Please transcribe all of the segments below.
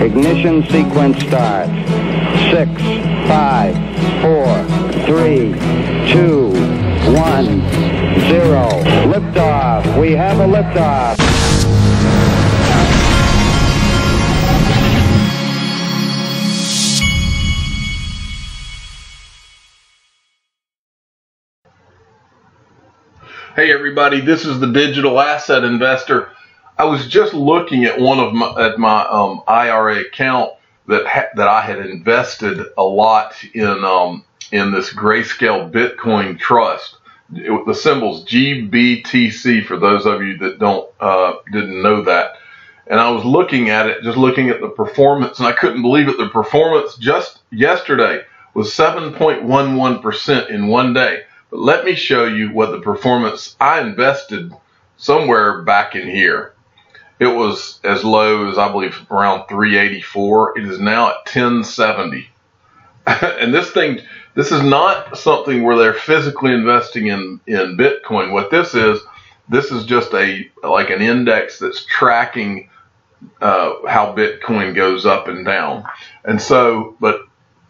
Ignition sequence start. 6, 5, 4, 3, 2, 1, 0. Liftoff. We have a liftoff. Hey everybody, this is the digital asset investor. I was just looking at one of my IRA account that I had invested a lot in this Grayscale Bitcoin Trust. The symbol's GBTC for those of you that didn't know that. And I was looking at it, just looking at the performance, and I couldn't believe it. The performance just yesterday was 7.11% in one day. But let me show you what the performance I invested somewhere back in here. It was as low as I believe around 384. It is now at 1070. And this is not something where they're physically investing in Bitcoin. What this is just like an index that's tracking how Bitcoin goes up and down. And so, but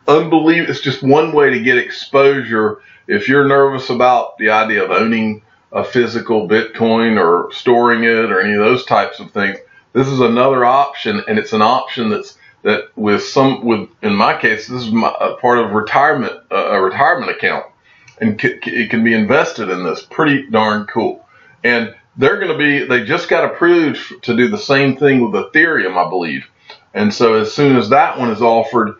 unbelievable, it's just one way to get exposure. If you're nervous about the idea of owning a physical Bitcoin or storing it or any of those types of things, this is another option, and it's an option that in my case, this is part of a retirement account, and it can be invested in this. Pretty darn cool. And they just got approved to do the same thing with Ethereum, I believe. And so as soon as that one is offered,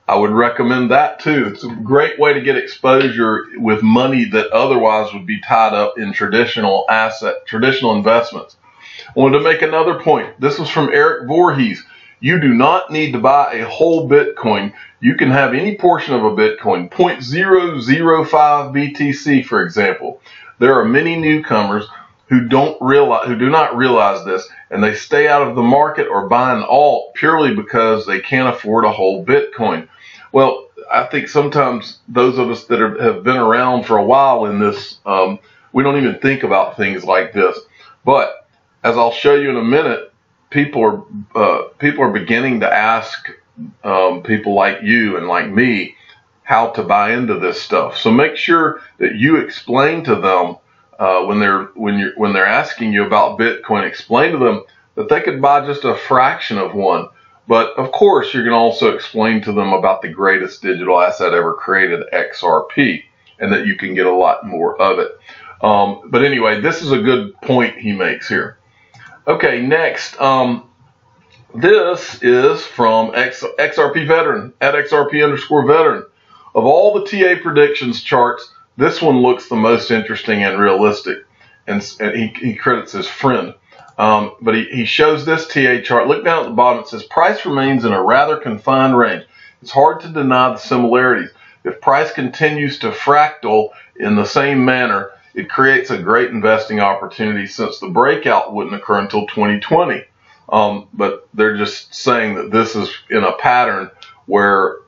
I would recommend that too. It's a great way to get exposure with money that otherwise would be tied up in traditional investments. I wanted to make another point. This was from Eric Voorhees. You do not need to buy a whole Bitcoin. You can have any portion of a Bitcoin, 0.005 BTC, for example. There are many newcomers who do not realize this, and they stay out of the market or buy an alt purely because they can't afford a whole Bitcoin. Well, I think sometimes those of us that have been around for a while in this, we don't even think about things like this. But as I'll show you in a minute, people are beginning to ask people like you and like me how to buy into this stuff. So make sure that you explain to them when they're asking you about Bitcoin, explain to them that they could buy just a fraction of one. But of course, you're going to also explain to them about the greatest digital asset ever created, XRP, and that you can get a lot more of it. But anyway, this is a good point he makes here. Okay, next, this is from XRP Veteran, at XRP_Veteran. Of all the TA predictions charts, this one looks the most interesting and realistic, and he credits his friend. But he shows this TA chart. Look down at the bottom. It says price remains in a rather confined range. It's hard to deny the similarities. If price continues to fractal in the same manner, it creates a great investing opportunity since the breakout wouldn't occur until 2020. But they're just saying that this is in a pattern where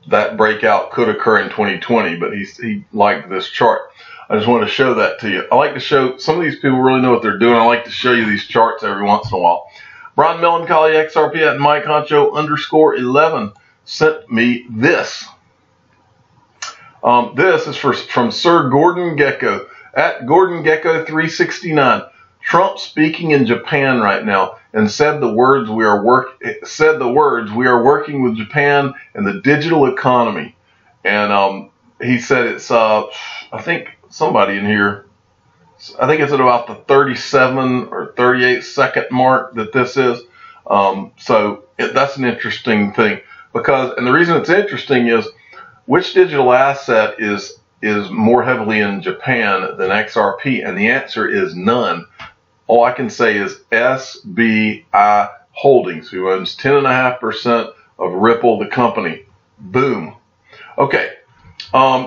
that breakout could occur in 2020, but he liked this chart. I just want to show that to you. I like to show, some of these people really know what they're doing. I like to show you these charts every once in a while. Brian Melancholy XRP at Mike Honcho _11 sent me this. This is from Sir Gordon Gekko at Gordon Gekko 369. Trump speaking in Japan right now and said the words we are working with Japan and the digital economy. And he said it's I think somebody in here, I think it's at about the 37 or 38 second mark that this is. So that's an interesting thing, because, and the reason it's interesting is, which digital asset is more heavily in Japan than XRP? And the answer is none. All I can say is SBI Holdings, who owns 10.5% of Ripple, the company. Boom. Okay.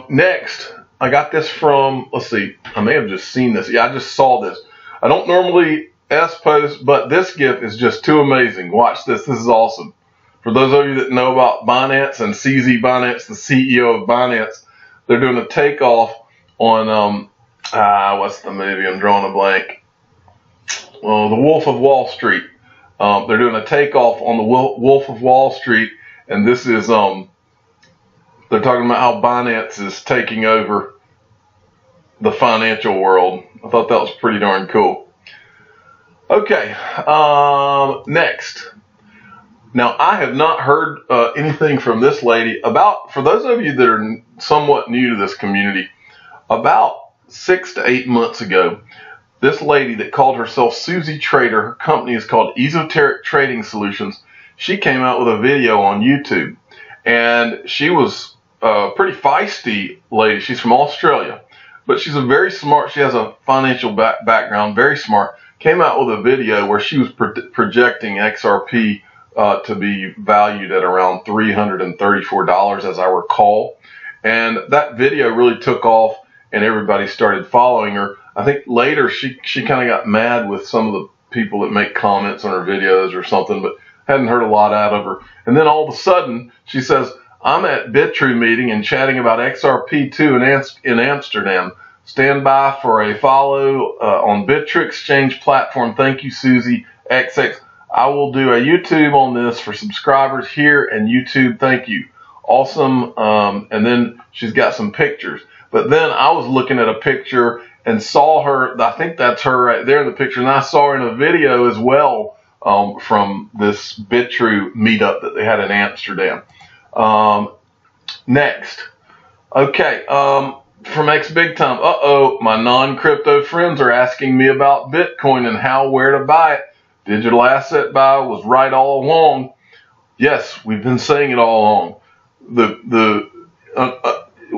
Next, I got this from, let's see, I may have just seen this. Yeah, I just saw this. I don't normally post, but this gift is just too amazing. Watch this. This is awesome. For those of you that know about Binance and CZ Binance, the CEO of Binance, they're doing a takeoff on, what's the movie? I'm drawing a blank. The Wolf of Wall Street. They're doing a takeoff on the Wolf of Wall Street, and this is they're talking about how Binance is taking over the financial world. I thought that was pretty darn cool. Okay, next. Now, I have not heard anything from this lady about, for those of you that are somewhat new to this community, about 6 to 8 months ago, this lady that called herself Susie Trader, her company is called Esoteric Trading Solutions, she came out with a video on YouTube. And she was a pretty feisty lady. She's from Australia. But she's a very smart, she has a financial background, very smart. Came out with a video where she was projecting XRP to be valued at around $334, as I recall. And that video really took off, and everybody started following her. I think later she kind of got mad with some of the people that make comments on her videos or something, but hadn't heard a lot out of her. And then all of a sudden, she says, I'm at Bitrue meeting and chatting about XRP2 in Amsterdam. Stand by for a follow on Bitrue exchange platform. Thank you, Susie X. I will do a YouTube on this for subscribers here and YouTube. Thank you. Awesome. And then she's got some pictures. But then I was looking at a picture and saw her. I think that's her right there in the picture. And I saw her in a video as well from this Bitrue meetup that they had in Amsterdam. Next. Okay. From X Big Time. My non-crypto friends are asking me about Bitcoin and how, where to buy it. Digital asset buy was right all along. Yes, we've been saying it all along.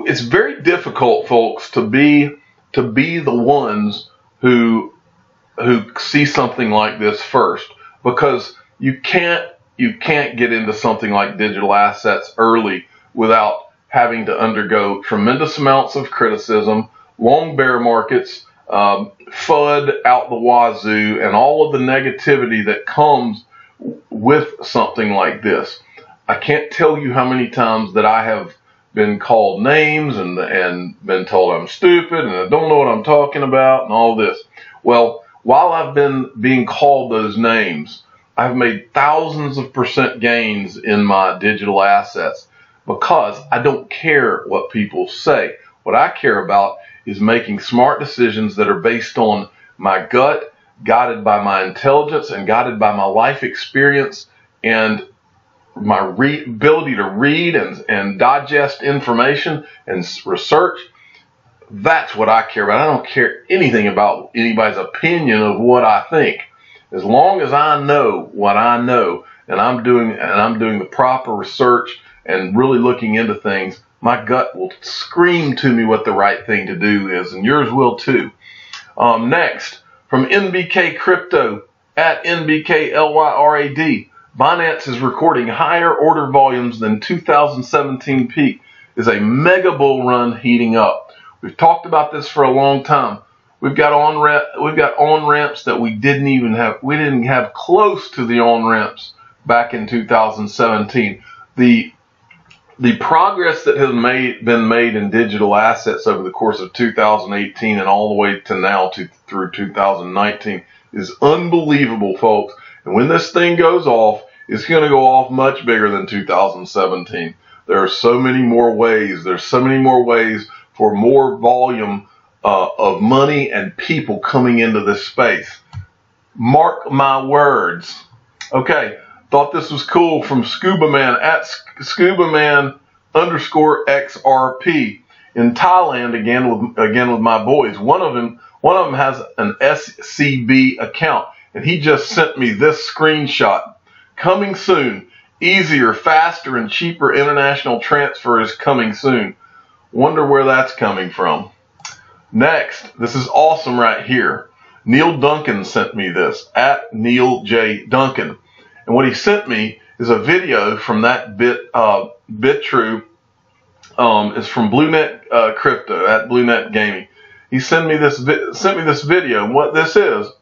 It's very difficult, folks, to be the ones who see something like this first, because you can't get into something like digital assets early without having to undergo tremendous amounts of criticism, long bear markets, FUD out the wazoo, and all of the negativity that comes with something like this. I can't tell you how many times that I have been called names and been told I'm stupid and I don't know what I'm talking about and all this. Well, while I've been being called those names, I've made thousands of % gains in my digital assets because I don't care what people say. What I care about is making smart decisions that are based on my gut, guided by my intelligence and guided by my life experience and my ability to read and digest information and research. That's what I care about. I don't care anything about anybody's opinion of what I think. As long as I know what I know and I'm doing the proper research and really looking into things, my gut will scream to me what the right thing to do is, and yours will too. Next, from NVK Crypto at NVK LYRAD, Binance is recording higher order volumes than 2017 peak. Is a mega bull run heating up. We've talked about this for a long time. We've got on ramps that we didn't have close to the on ramps back in 2017. The progress that has been made in digital assets over the course of 2018 and all the way to now through 2019 is unbelievable, folks. And when this thing goes off, it's going to go off much bigger than 2017. There are so many more ways. There's so many more ways for more volume of money and people coming into this space. Mark my words. Okay. Thought this was cool from Scuba Man at Scubaman_XRP in Thailand again with my boys. One of them has an SCB account, and he just sent me this screenshot. Coming soon. Easier, faster, and cheaper international transfer is coming soon. Wonder where that's coming from. Next, this is awesome right here. Neil Duncan sent me this at Neil J. Duncan. And what he sent me is a video from that Bitrue. It's from BlueNet Crypto at BlueNet Gaming. He sent me this video, and what this was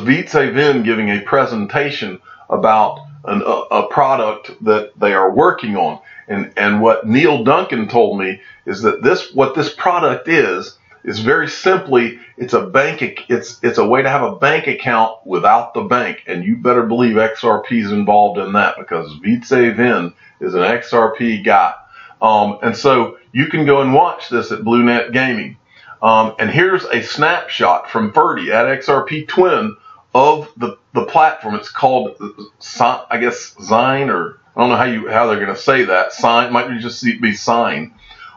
Xign giving a presentation about a product that they are working on. And what Neil Duncan told me is that what this product is is very simply, it's a way to have a bank account without the bank, and you better believe XRP is involved in that, because Xign is an XRP guy. And so you can go and watch this at BlueNet Gaming. And here's a snapshot from Ferdy at XRP Twin of the platform. It's called, I guess, Xign, or I don't know how they're going to say that. Sign might just be Sign,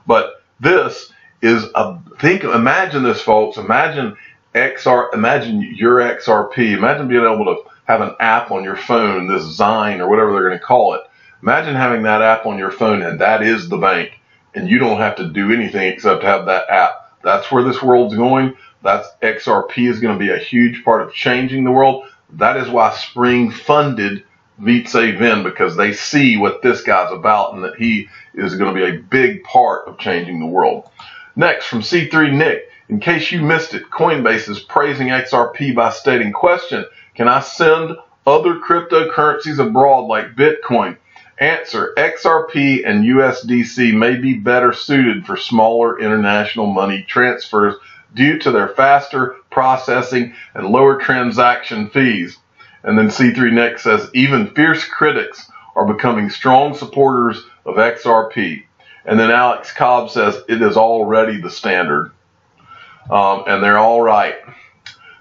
but this is imagine this, folks. Imagine your XRP. Imagine being able to have an app on your phone, this Xign or whatever they're going to call it. Imagine having that app on your phone, and that is the bank, and you don't have to do anything except have that app. That's where this world's going. That's XRP is going to be a huge part of changing the world. That is why Spring funded Xign, because they see what this guy's about and that he is going to be a big part of changing the world. Next, from C3 Nick, in case you missed it, Coinbase is praising XRP by stating, question, can I send other cryptocurrencies abroad like Bitcoin? Answer, XRP and USDC may be better suited for smaller international money transfers due to their faster processing and lower transaction fees. And then C3 Nick says, even fierce critics are becoming strong supporters of XRP. And then Alex Cobb says, it is already the standard. And they're all right.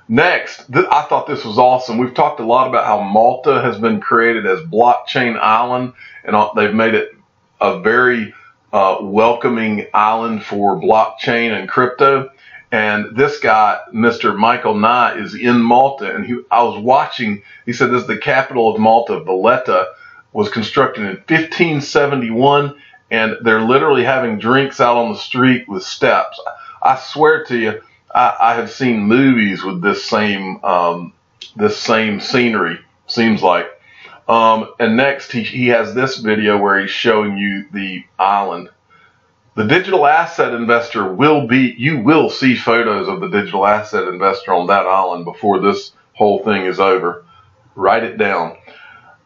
Next, I thought this was awesome. We've talked a lot about how Malta has been created as blockchain island, and they've made it a very welcoming island for blockchain and crypto. And this guy, Mr. Michael Nye, is in Malta, and I was watching. He said this is the capital of Malta. Valletta was constructed in 1571, and they're literally having drinks out on the street with steps. I swear to you, I have seen movies with this same scenery, seems like. And next, he has this video where he's showing you the island. The digital asset investor you will see photos of the digital asset investor on that island before this whole thing is over. Write it down.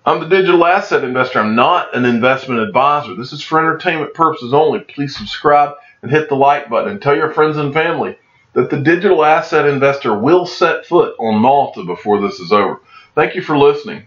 I'm the digital asset investor. I'm not an investment advisor. This is for entertainment purposes only. Please subscribe and hit the like button, and tell your friends and family that the digital asset investor will set foot on Malta before this is over. Thank you for listening.